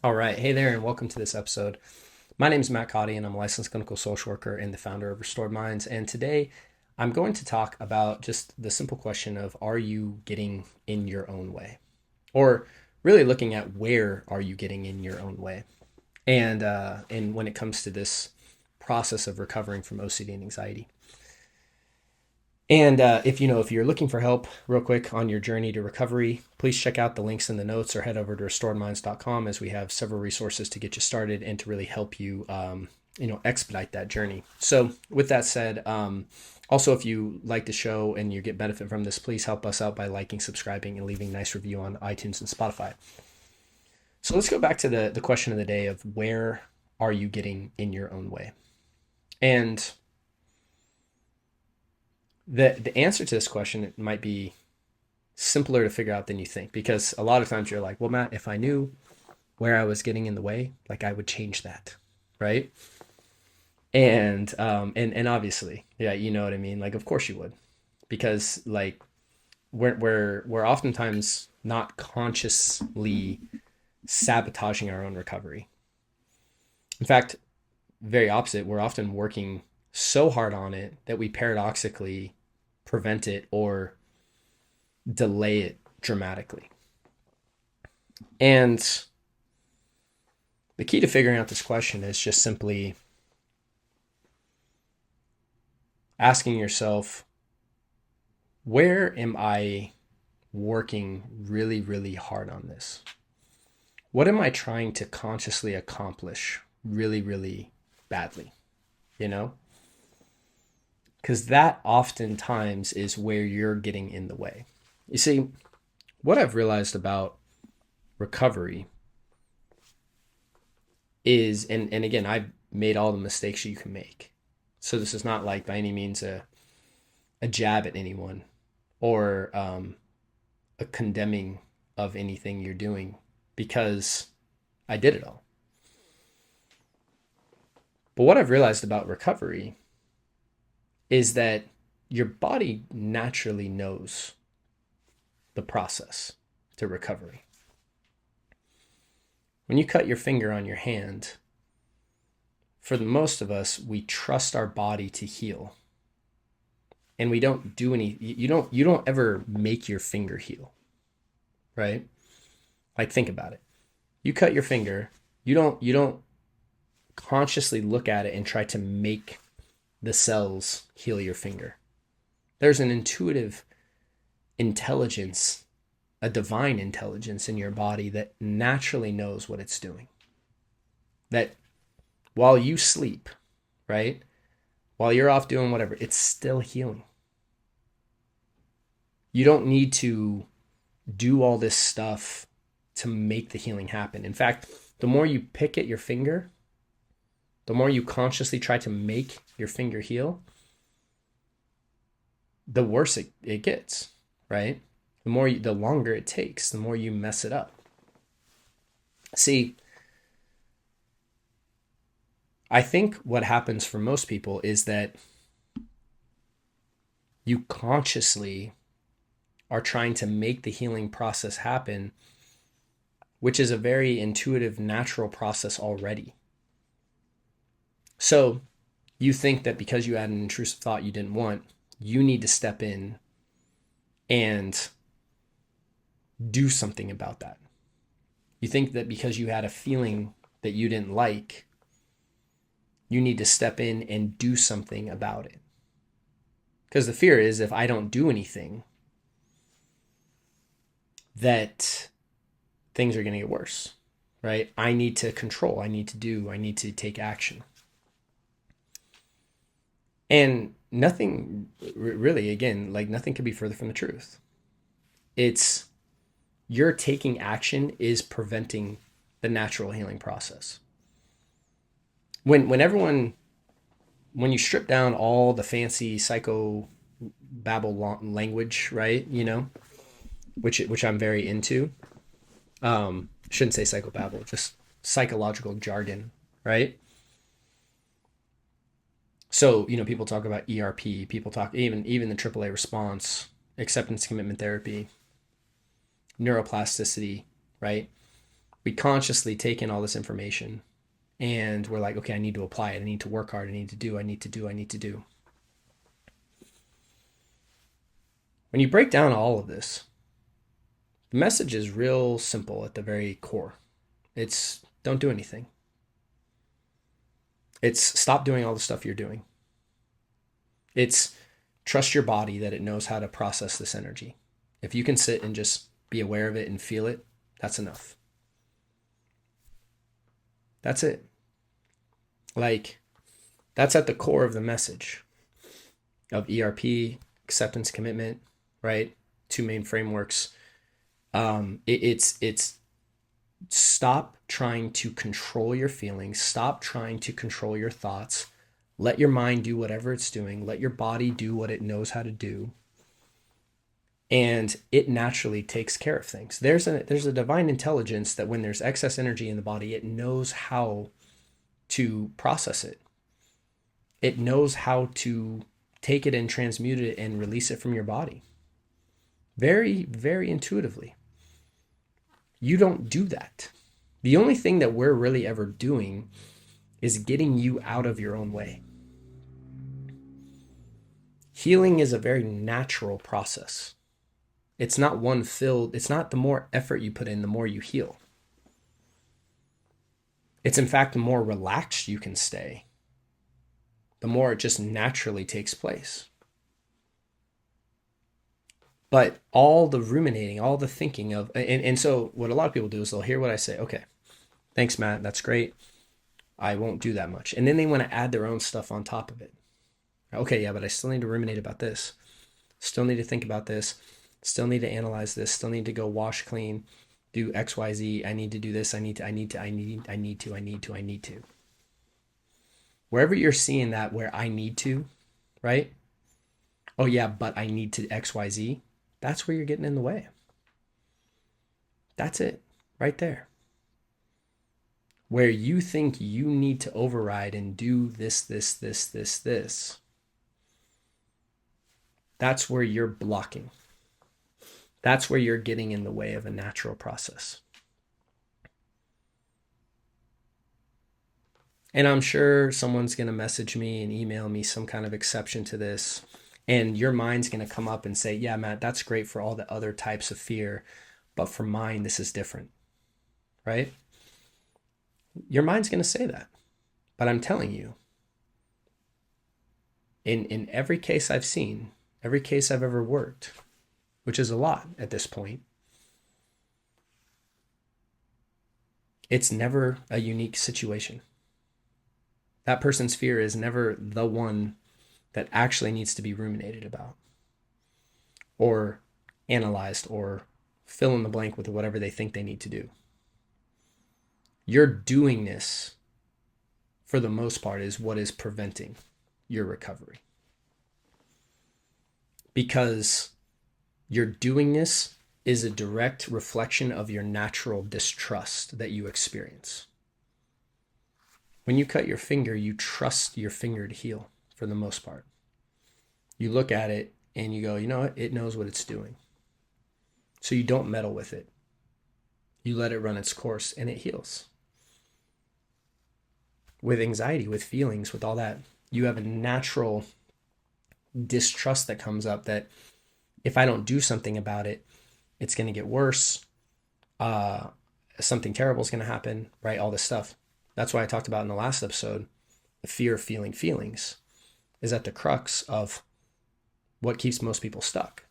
All right. Hey there, and welcome to this episode. My name is Matt Cotty, and I'm a licensed clinical social worker and the founder of Restored Minds. And today I'm going to talk about just the simple question of, are you getting in your own way? Or really looking at, where are you getting in your own way? And when it comes to this process of recovering from OCD and anxiety. And if you're looking for help real quick on your journey to recovery, please check out the links in the notes or head over to restoredminds.com, as we have several resources to get you started and to really help you, expedite that journey. So with that said, also, if you like the show and you get benefit from this, please help us out by liking, subscribing, and leaving a nice review on iTunes and Spotify. So let's go back to the question of the day of, where are you getting in your own way? And the answer to this question, it might be simpler to figure out than you think, because a lot of times you're like, well, Matt, if I knew where I was getting in the way, like, I would change that, right? And obviously, yeah, you know what I mean. Like, of course you would, because like we're oftentimes not consciously sabotaging our own recovery. In fact, very opposite. We're often working so hard on it that we paradoxically prevent it or delay it dramatically. And the key to figuring out this question is just simply asking yourself, where am I working really, really hard on this? What am I trying to consciously accomplish really, really badly? You know? Because that oftentimes is where you're getting in the way. You see, what I've realized about recovery is, and again, I've made all the mistakes you can make. So this is not like by any means a jab at anyone, or a condemning of anything you're doing, because I did it all. But what I've realized about recovery is that your body naturally knows the process to recovery. When you cut your finger on your hand, for the most of us, we trust our body to heal. And we don't do any, you don't ever make your finger heal, right? Like, think about it. You cut your finger, you don't consciously look at it and try to make the cells heal your finger. There's an intuitive intelligence, a divine intelligence in your body that naturally knows what it's doing. That while you sleep, right? While you're off doing whatever, it's still healing. You don't need to do all this stuff to make the healing happen. In fact, the more you pick at your finger, the more you consciously try to make your finger heal, the worse it gets, right? The longer it takes, the more you mess it up. See, I think what happens for most people is that you consciously are trying to make the healing process happen, which is a very intuitive, natural process already. So you think that because you had an intrusive thought you didn't want, you need to step in and do something about that. You think that because you had a feeling that you didn't like, you need to step in and do something about it. Because the fear is, if I don't do anything, that things are going to get worse, right? I need to control, I need to take action. And nothing really, again, like, nothing could be further from the truth. It's your taking action is preventing the natural healing process. When you strip down all the fancy psycho babble language, right? Which I'm very into. Shouldn't say psychobabble, just psychological jargon, right? So, people talk about ERP, people talk even the AAA response, acceptance commitment therapy, neuroplasticity, right? We consciously take in all this information and we're like, okay, I need to apply it. I need to work hard. I need to do. When you break down all of this, the message is real simple at the very core. It's don't do anything. It's stop doing all the stuff you're doing. It's trust your body that it knows how to process this energy. If you can sit and just be aware of it and feel it, that's enough. That's it. Like, that's at the core of the message of ERP, acceptance, commitment, right? Two main frameworks. It's stop trying to control your feelings. Stop trying to control your thoughts. Let your mind do whatever it's doing. Let your body do what it knows how to do. And it naturally takes care of things. There's a divine intelligence that when there's excess energy in the body, it knows how to process it. It knows how to take it and transmute it and release it from your body. Very, very intuitively. You don't do that. The only thing that we're really ever doing is getting you out of your own way. Healing is a very natural process. It's not it's not the more effort you put in, the more you heal. It's in fact the more relaxed you can stay, the more it just naturally takes place. But all the ruminating, all the thinking of, and so what a lot of people do is they'll hear what I say. Okay, thanks, Matt. That's great. I won't do that much. And then they want to add their own stuff on top of it. Okay, yeah, but I still need to ruminate about this. Still need to think about this. Still need to analyze this. Still need to go wash, clean, do X, Y, Z. I need to do this. I need to. Wherever you're seeing that where I need to, right? Oh yeah, but I need to X, Y, Z. That's where you're getting in the way. That's it, right there. Where you think you need to override and do this. That's where you're blocking. That's where you're getting in the way of a natural process. And I'm sure someone's going to message me and email me some kind of exception to this. And your mind's going to come up and say, yeah, Matt, that's great for all the other types of fear. But for mine, this is different, right? Your mind's going to say that. But I'm telling you, in every case I've seen, every case I've ever worked, which is a lot at this point, it's never a unique situation. That person's fear is never the one that actually needs to be ruminated about or analyzed or fill in the blank with whatever they think they need to do. Your doingness, for the most part, is what is preventing your recovery. Because your doingness is a direct reflection of your natural distrust that you experience. When you cut your finger, you trust your finger to heal for the most part. You look at it and you go, you know what? It knows what it's doing. So you don't meddle with it. You let it run its course and it heals. With anxiety, with feelings, with all that, you have a natural distrust that comes up that if I don't do something about it, it's going to get worse. Something terrible is going to happen, right? All this stuff. That's why I talked about in the last episode, the fear of feeling feelings is at the crux of what keeps most people stuck.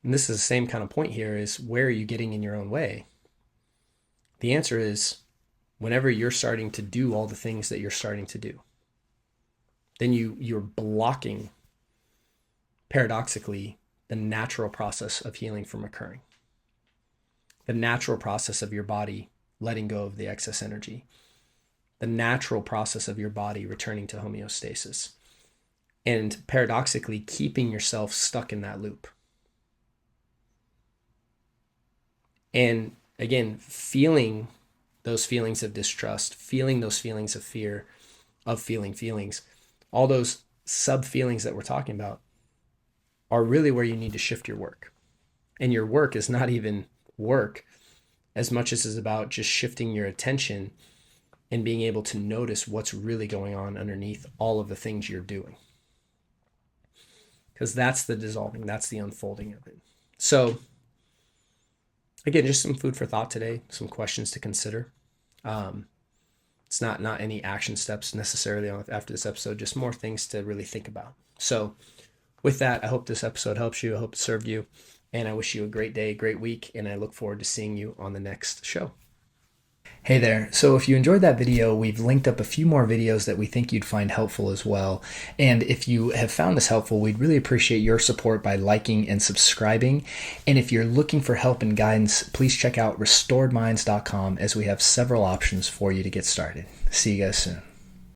And this is the same kind of point here is where are you getting in your own way? The answer is whenever you're starting to do all the things that you're starting to do, then you're blocking, paradoxically, the natural process of healing from occurring. The natural process of your body letting go of the excess energy. The natural process of your body returning to homeostasis. And paradoxically, keeping yourself stuck in that loop. And again, feeling those feelings of distrust, feeling those feelings of fear, of feeling feelings, all those sub-feelings that we're talking about are really where you need to shift your work. And your work is not even work. as much as it's about just shifting your attention and being able to notice what's really going on underneath all of the things you're doing. Because that's the dissolving, that's the unfolding of it. So, again, just some food for thought today, some questions to consider. It's not any action steps necessarily after this episode, just more things to really think about. So, with that, I hope this episode helps you. I hope it served you. And I wish you a great day, great week, and I look forward to seeing you on the next show. Hey there. So if you enjoyed that video, we've linked up a few more videos that we think you'd find helpful as well. And if you have found this helpful, we'd really appreciate your support by liking and subscribing. And if you're looking for help and guidance, please check out restoredminds.com as we have several options for you to get started. See you guys soon.